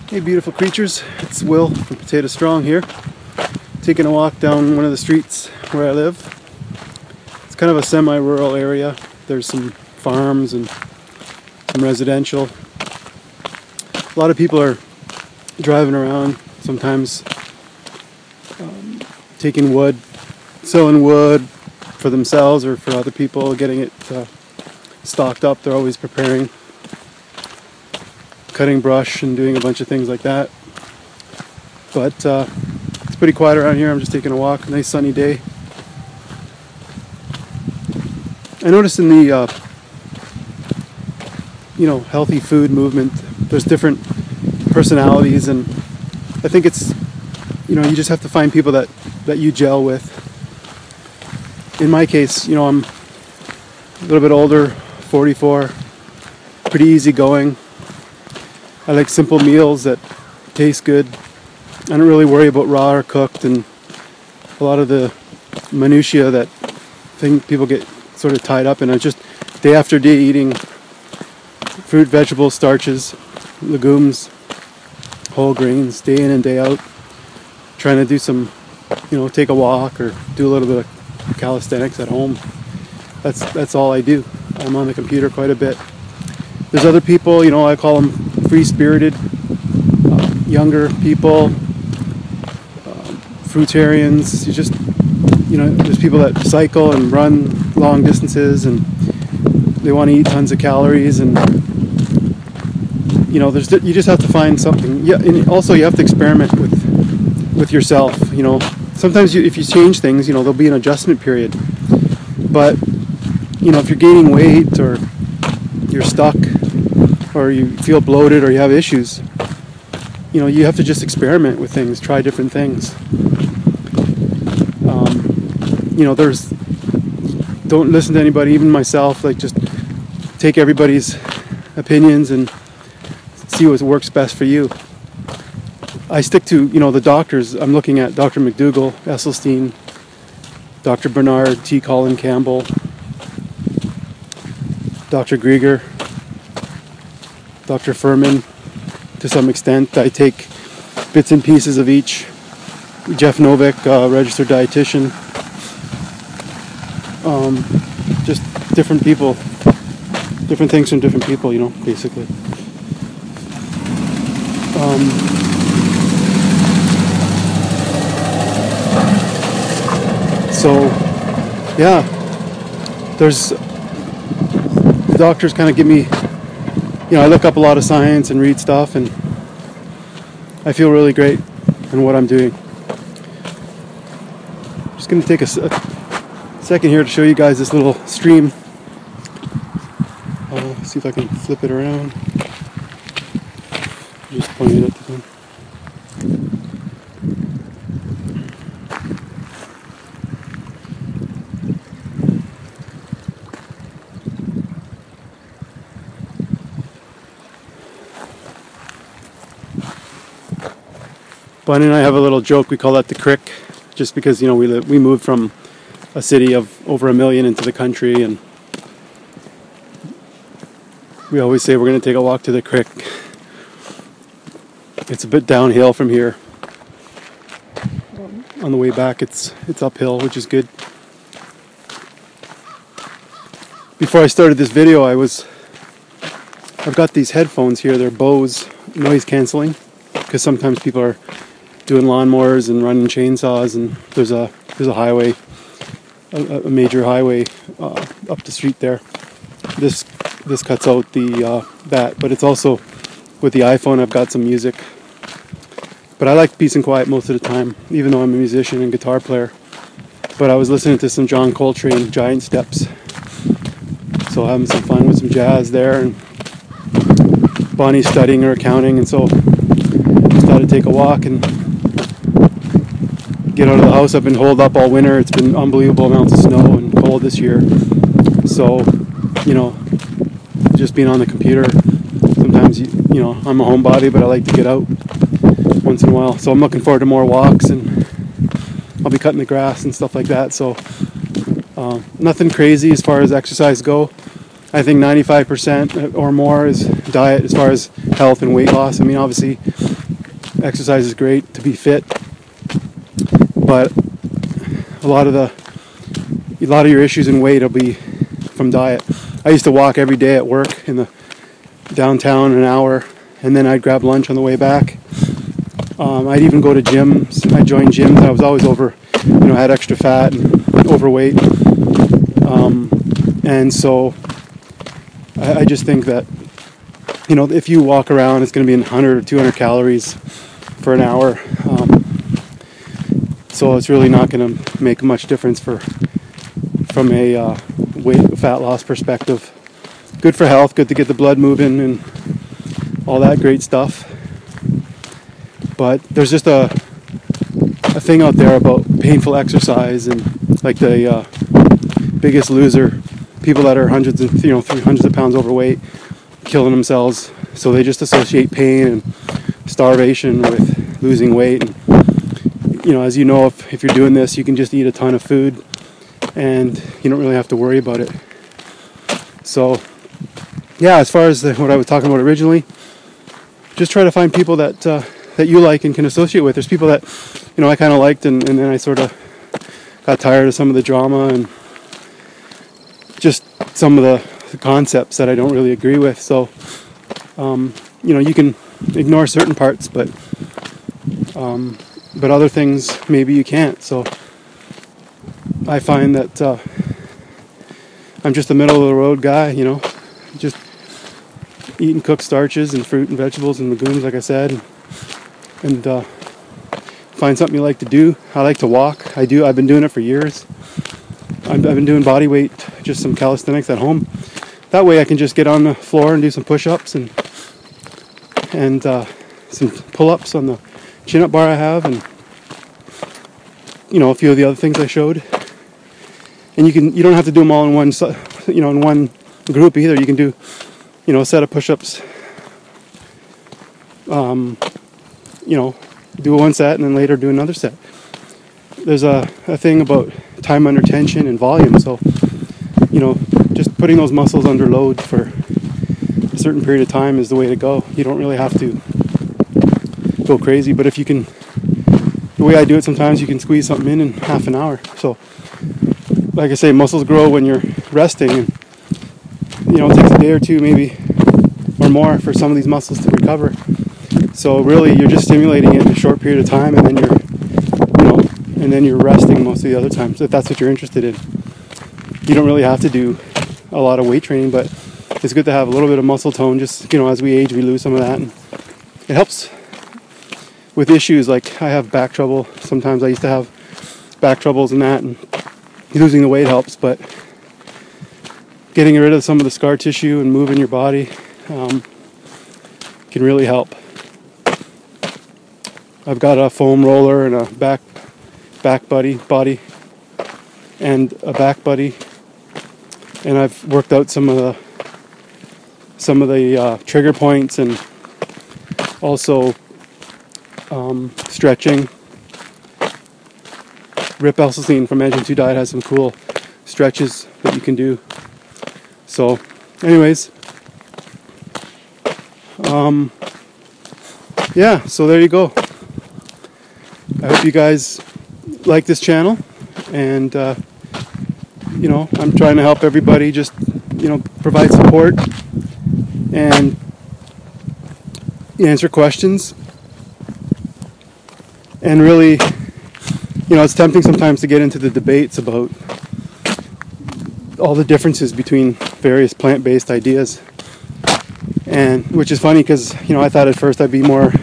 Hey beautiful creatures, it's Will from Potato Strong here, taking a walk down one of the streets where I live. It's kind of a semi-rural area. There's some farms and some residential. A lot of people are driving around, sometimes taking wood, selling wood for themselves or for other people, getting it stocked up. They're always preparing, cutting brush and doing a bunch of things like that. But it's pretty quiet around here. I'm just taking a walk. Nice sunny day. I noticed in the healthy food movement, there's different personalities, and I think it's you just have to find people that you gel with. In my case, I'm a little bit older, 44, pretty easygoing. I like simple meals that taste good. I don't really worry about raw or cooked, and a lot of the minutiae that people get sort of tied up in. I just day after day eating fruit, vegetables, starches, legumes, whole grains, day in and day out. Trying to do some, take a walk or do a little bit of calisthenics at home. That's all I do. I'm on the computer quite a bit. There's other people, I call them free-spirited, younger people, fruitarians. There's people that cycle and run long distances, and they want to eat tons of calories, and you just have to find something. Yeah, and also you have to experiment with yourself. Sometimes if you change things, there'll be an adjustment period. But if you're gaining weight, or you're stuck, or you feel bloated, or you have issues, you have to just experiment with things, try different things. Don't listen to anybody, even myself. Just take everybody's opinions and see what works best for you. I stick to, the doctors. I'm looking at Dr. McDougall, Esselstyn, Dr. Bernard, T. Colin Campbell, Dr. Grieger, Dr. Furman, to some extent. I take bits and pieces of each. Jeff Novick, registered dietitian. Just different people, different things from different people, basically. So, yeah, the doctors kind of give me, I look up a lot of science and read stuff, and I feel really great in what I'm doing. Just going to take a second here to show you guys this little stream. See if I can flip it around. Just point it at the thing. Bunny and I have a little joke. We call that the crick, just because we moved from a city of over 1 million into the country, and we always say we're going to take a walk to the crick. It's a bit downhill from here. On the way back, it's uphill, which is good. Before I started this video, I've got these headphones here. They're Bose noise canceling, because sometimes people are doing lawnmowers and running chainsaws, and there's a highway, a major highway up the street there. This cuts out that, but it's also with the iPhone. I've got some music, but I like peace and quiet most of the time, even though I'm a musician and guitar player. But I was listening to some John Coltrane, Giant Steps, so having some fun with some jazz there, and Bonnie's studying her accounting, and so I thought I'd take a walk and get out of the house. I've been holed up all winter. It's been unbelievable amounts of snow and cold this year. So, just being on the computer, sometimes, I'm a homebody, but I like to get out once in a while. So I'm looking forward to more walks, and I'll be cutting the grass and stuff like that. So nothing crazy as far as exercise go. I think 95% or more is diet as far as health and weight loss. I mean, obviously, exercise is great to be fit, but a lot of your issues in weight will be from diet. I used to walk every day at work in the downtown an hour, and then I'd grab lunch on the way back. I'd even go to gyms. I joined gyms. I was always had extra fat and overweight. And so I just think that, if you walk around, it's going to be 100 or 200 calories for an hour. So it's really not going to make much difference from a fat loss perspective. Good for health, good to get the blood moving and all that great stuff. But there's just a thing out there about painful exercise, and like the Biggest Loser, people that are hundreds of pounds overweight, killing themselves. So they just associate pain and starvation with losing weight. And, as you know, if you're doing this, you can just eat a ton of food and you don't really have to worry about it. So, yeah, as far as what I was talking about originally, just try to find people that you like and can associate with. There's people that, I kind of liked, and then I sort of got tired of some of the drama and just some of the concepts that I don't really agree with. So, you can ignore certain parts, but other things maybe you can't. So I find that I'm just a middle of the road guy, just eating cooked starches and fruit and vegetables and legumes, like I said, and find something you like to do. I like to walk. I've been doing it for years. I've been doing body weight, just some calisthenics at home. That way I can just get on the floor and do some push-ups and some pull-ups on the chin-up bar I have, and a few of the other things I showed. And you don't have to do them all in one in one group either. You can do a set of push-ups. Do one set and then later do another set. There's a thing about time under tension and volume. So just putting those muscles under load for a certain period of time is the way to go. You don't really have to go crazy, but if you can, the way I do it sometimes, you can squeeze something in half an hour. So like I say, muscles grow when you're resting, and it takes a day or two maybe or more for some of these muscles to recover. So really you're just stimulating it in a short period of time, and then you're resting most of the other times, if that's what you're interested in. You don't really have to do a lot of weight training, but it's good to have a little bit of muscle tone. Just, as we age, we lose some of that, and it helps with issues like I have back trouble. Sometimes I used to have back troubles and that, and losing the weight helps, but getting rid of some of the scar tissue and moving your body can really help. I've got a foam roller and a back body and a back buddy, and I've worked out some of the trigger points, and also stretching. Rip Elselsine from Engine 2 Diet has some cool stretches that you can do. So anyways, yeah, so there you go. I hope you guys like this channel, and I'm trying to help everybody, just provide support and answer questions. And really, it's tempting sometimes to get into the debates about all the differences between various plant-based ideas, and which is funny because I thought at first I'd be more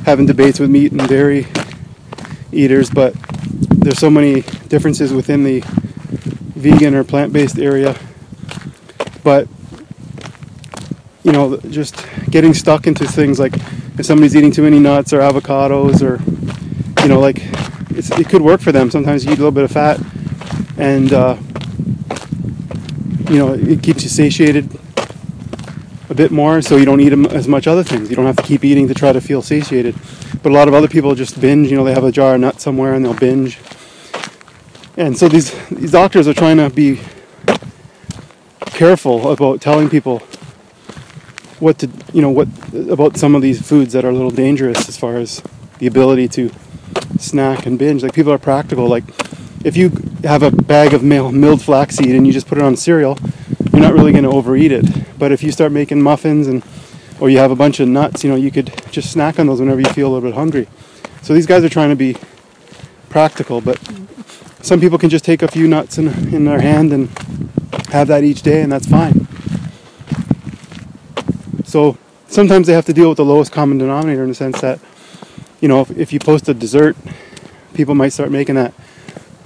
having debates with meat and dairy eaters, but there's so many differences within the vegan or plant-based area. But just getting stuck into things like if somebody's eating too many nuts or avocados, or it could work for them. Sometimes you eat a little bit of fat, and it keeps you satiated a bit more, so you don't eat as much other things. You don't have to keep eating to try to feel satiated. But a lot of other people just binge. They have a jar of nuts somewhere and they'll binge. And so these doctors are trying to be careful about telling people what to, what about some of these foods that are a little dangerous as far as the ability to snack and binge. Like, people are practical. Like, if you have a bag of milled flaxseed and you just put it on cereal, you're not really going to overeat it. But if you start making muffins or you have a bunch of nuts, you could just snack on those whenever you feel a little bit hungry. So these guys are trying to be practical, but some people can just take a few nuts in their hand and have that each day, and that's fine. So sometimes they have to deal with the lowest common denominator, in the sense that, if you post a dessert, people might start making that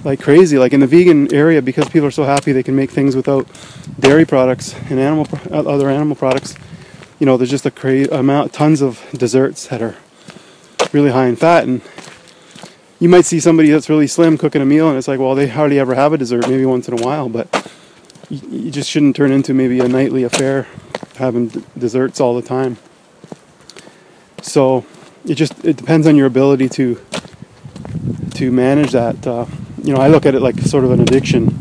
like crazy. Like in the vegan area, because people are so happy they can make things without dairy products and other animal products, there's just a crazy amount, tons of desserts that are really high in fat. And you might see somebody that's really slim cooking a meal, and it's like, well, they hardly ever have a dessert, maybe once in a while, but you just shouldn't turn into maybe a nightly affair having desserts all the time. So it depends on your ability to manage that. I look at it like sort of an addiction.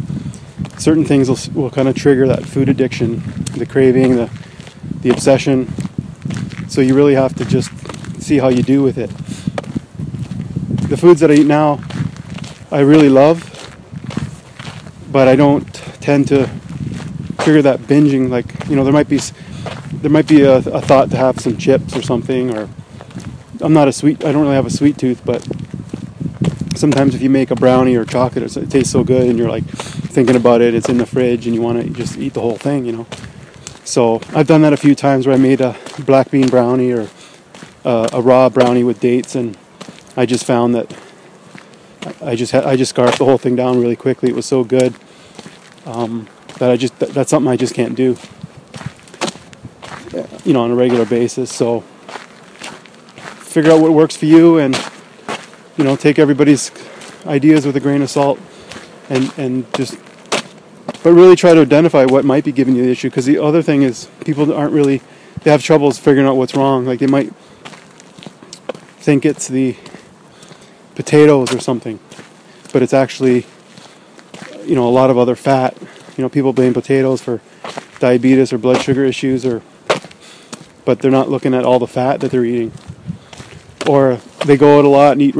Certain things will kind of trigger that food addiction, the craving, the obsession. So you really have to just see how you do with it. The foods that I eat now, I really love, but I don't tend to trigger that binging. Like, there might be a thought to have some chips or something, or I don't really have a sweet tooth, but sometimes if you make a brownie or chocolate, it tastes so good and you're like thinking about it, it's in the fridge and you want to just eat the whole thing, So I've done that a few times, where I made a black bean brownie or a raw brownie with dates, and I just found that I just scarfed the whole thing down really quickly. It was so good that that's something I just can't do, on a regular basis. So figure out what works for you, and take everybody's ideas with a grain of salt, but really try to identify what might be giving you the issue. Because the other thing is, people they have troubles figuring out what's wrong. Like, they might think it's the potatoes or something, but it's actually, a lot of other fat. People blame potatoes for diabetes or blood sugar issues, but they're not looking at all the fat that they're eating. Or they go out a lot and eat,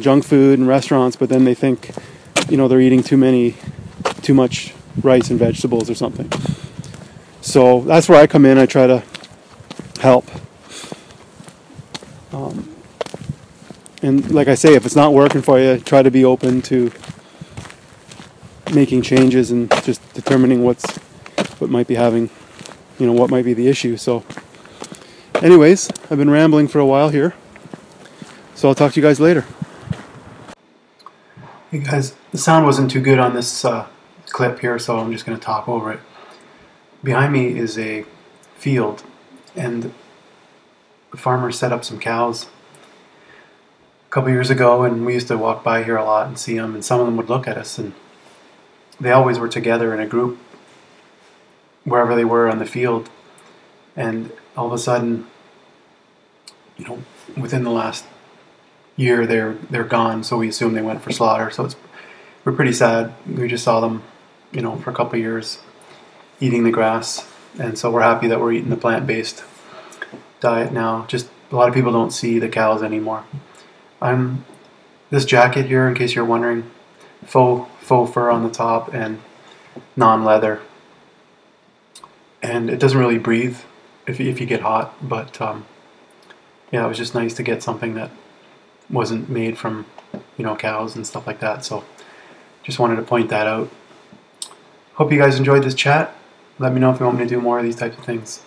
junk food in restaurants, but then they think, they're eating too much rice and vegetables or something. So that's where I come in. I try to help. And like I say, if it's not working for you, try to be open to making changes and just determining what might be what might be the issue. So anyways, I've been rambling for a while here. So I'll talk to you guys later. Hey guys, the sound wasn't too good on this clip here, so I'm just going to talk over it. Behind me is a field, and the farmer set up some cows a couple years ago, and we used to walk by here a lot and see them, and some of them would look at us, and they always were together in a group wherever they were on the field. And all of a sudden, within the last year, they're gone, so we assume they went for slaughter. So we're pretty sad. We just saw them, for a couple of years eating the grass, and so we're happy that we're eating the plant-based diet now. Just a lot of people don't see the cows anymore. This jacket here, in case you're wondering, faux fur on the top and non-leather, and it doesn't really breathe if you get hot, but yeah, it was just nice to get something that wasn't made from cows and stuff like that. So just wanted to point that out. Hope you guys enjoyed this chat. Let me know if you want me to do more of these types of things.